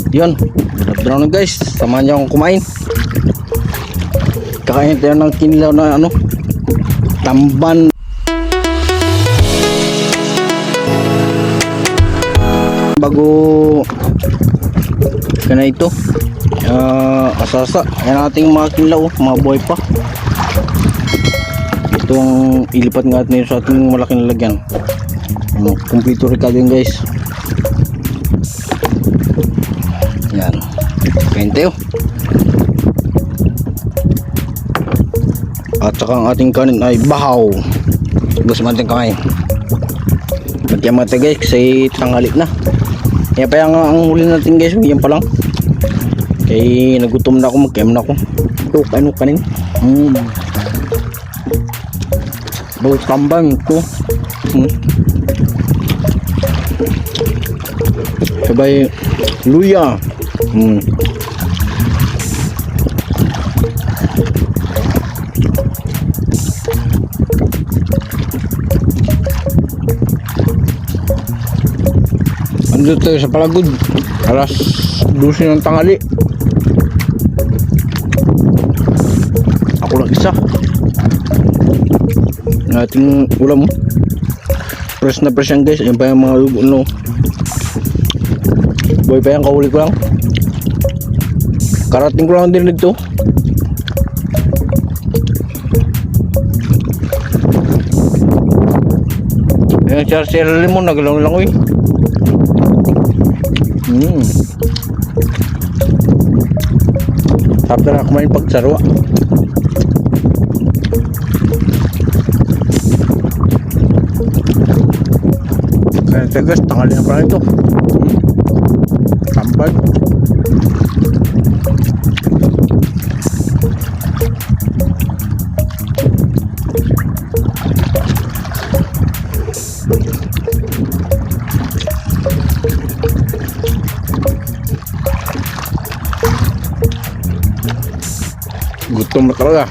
Yun, drone na guys, samahan niyo akong kumain. Kakain tayo ng kinilaw na ano, tamban. Bago kana ito asasa, ayan ating mga kinilaw, mga buhay pa. Itong ilipat nga natin sa ating malaking lalagyan. Kumpleto recado yun guys. Yan, kain tayo. At saka ang ating kanin ay bahaw. Gusto natin kain. Magyan mata guys kasi tanghali na. Kaya pa yung ang huli natin guys, yan pa lang. Kaya nagutom na ako, mag-game na ako. Ito, kain kanin. Bago tambang ito. Sabay luya. Ando tayo sa Palagod, alas 12 ng tanghali. Ako lang isa. Ating ulam, press na press yan guys. Yan pa yung mga lugo no. Boy pa yan, kahuli ko lang. Karating ko lang din dito. Yung charger limon, nagalaw lang ko eh. Sarap na kumain pagsarwa. Kaya guys, tangali na pala ito. Tambal. Gutom na talaga.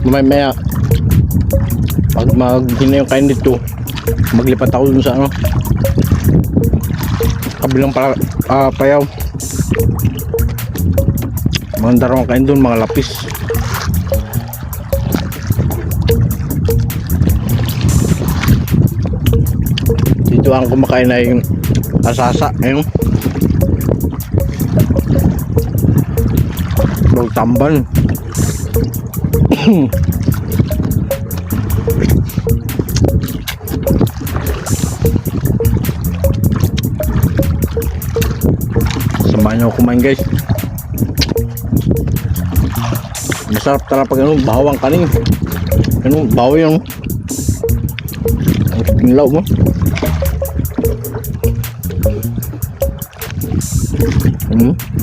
Maya pag mag-gina yung kain dito, maglipat ako dun sa ano, kabilang payaw. Maganda raw ang kain dun, mga lapis. Dito ang kumakain na yung asasa, ayun. Tamban. Samahan nyo kumain guys. Masarap talaga pag ano, bawang kanin. Ano, bawa yung kinilaw mo.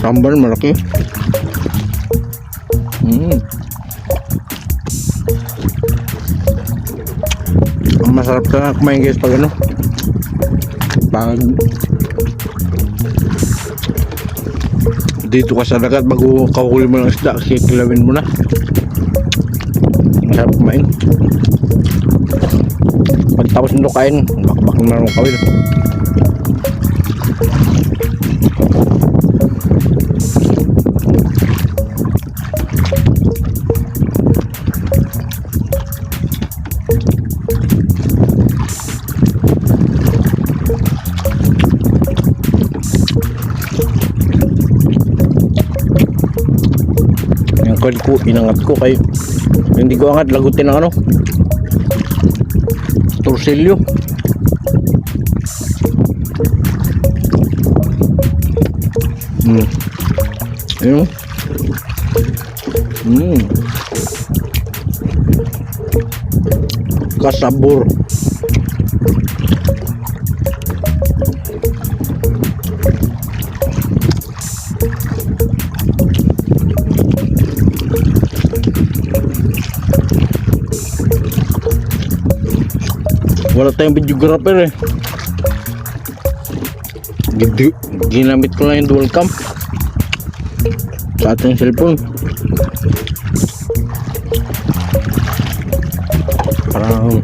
Tamban malaki. Masarap ka kumain guys pag ano, pag dito ka sa dagat bago kahuli mo ng isda kasi kilawin mo na. Masarap kumain. Pagtapos nito kain, bakbak na ng kawil. Ko inangat ko kay hindi ko angat, lagutin ng ano, torsilyo. Ayun. Kasabor. Wala tayong videographer eh. Ginamit ko lang yung dual cam sa ating cellphone. Parang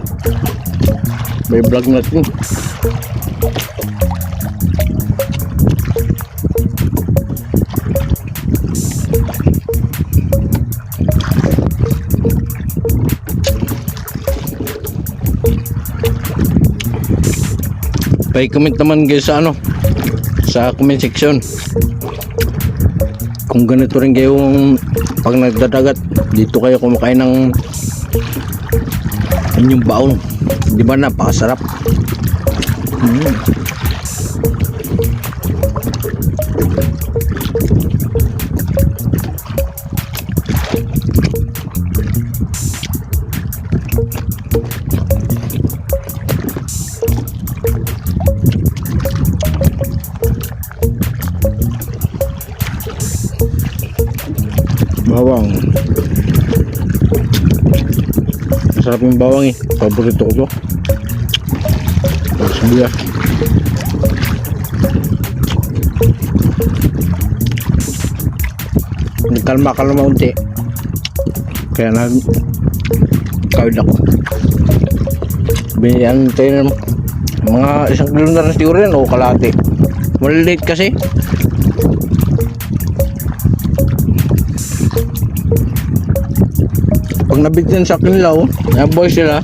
may vlog natin. Pa-comment naman guys sa ano, sa comment section kung ganito rin kayo pag nagdadagat dito kayo kumakain ng inyong baon. Di ba napakasarap? Bawang. Masarap yung bawang eh. Paborito ko to. Sibuyas. Nagkalma-kalma unti. Kaya kawid ako. Binigyan tayo ng mga 1 kilo na rin siguro yan o kalahati. Maliliit kasi. Pag nabigyan sa kinilaw, naboy sila.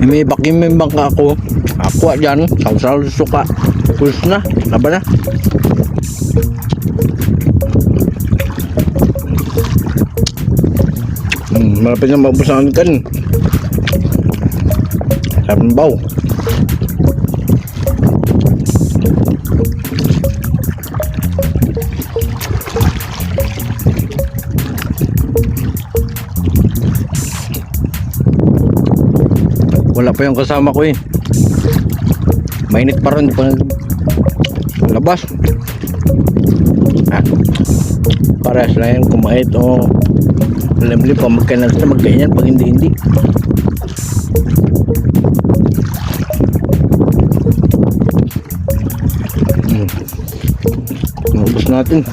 May bakimbang ka ako. Ako dyan, saw-saw suka. Pulos na, laban na. Malapit na maubos ang kan. Sabi ng baw. Wala pa yung kasama ko eh. Mainit pa rin pag labas. Parehas na yan kumait o limlim pa magkainan sa magkainyan pag hindi. Maubos natin.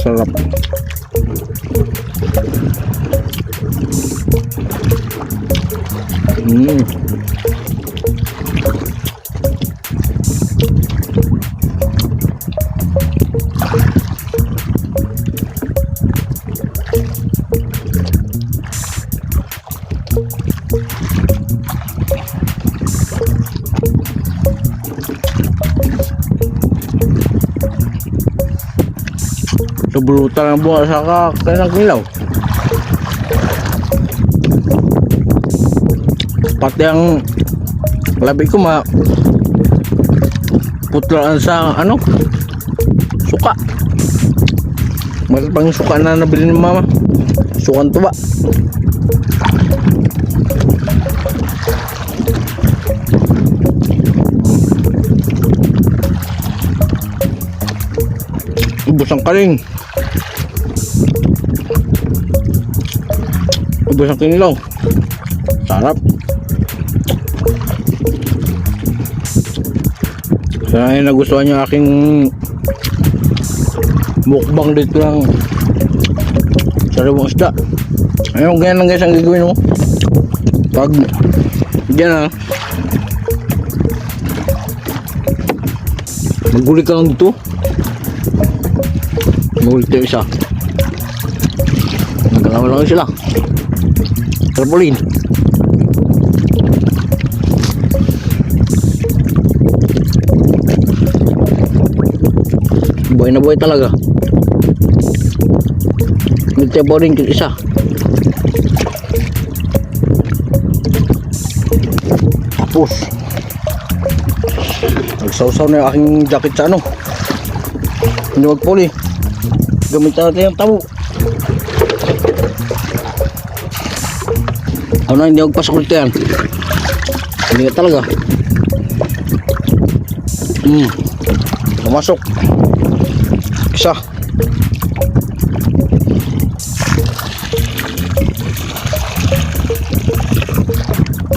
Sarap. Brutal ang buha sa kanilang kilaw. Pati ang labi ko putlaan sa ano suka. Mas pang suka na nabili ni mama. Sukan tuba. Ubos ang kaling. Ubos ang kinilaw. Sarap. Sana yung nagustuhan nyo aking mukbang dito lang sariwang isda. Ayun, ganyan lang guys ang gagawin mo. Pag dyan maggulit ka lang dito. Maggulit yung isa. Magkakawa lang sila. Trampolin. Buhay na buhay talaga. Nagtiyabaw rin yung isa. Tapos nagsawsaw na yung aking jacket sa ano. Hindi magpuli. Gamit natin yung tabo. Ano na, hindi magpasok ulit yan. Hindi ka talaga. Pumasok. Isa.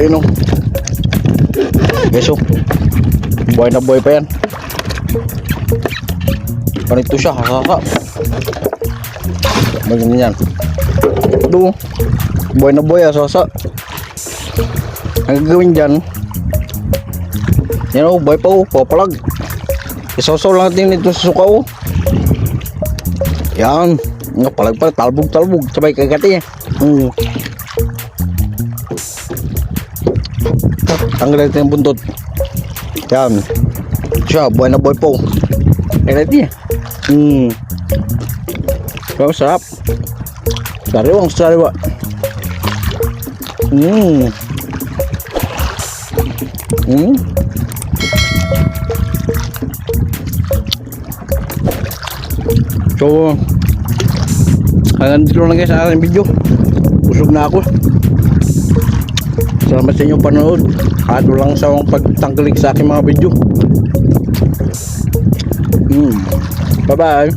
Ayun o. Beso. Buhay na buhay pa yan. Panito siya, kakaka. Ganyan yan. Ito. Buhay na buhay, asasa. Ang gagawin dyan, yan o, buhay pa o, papalag. Isaw-saw lang natin ito sa suka o. Yan. Palag pa, talbog-talbog. Sabay kagati eh. Tanggal natin yung buntot. Yan. Siya, buhay na buhay po. Kagati eh. Pero sarap. Sariwang sariwa. So, hanggang dito lang guys sa aking video. Busog na ako. Salamat sa inyong panonood. At walang sawang pagtangkilik sa aking mga video. Bye bye.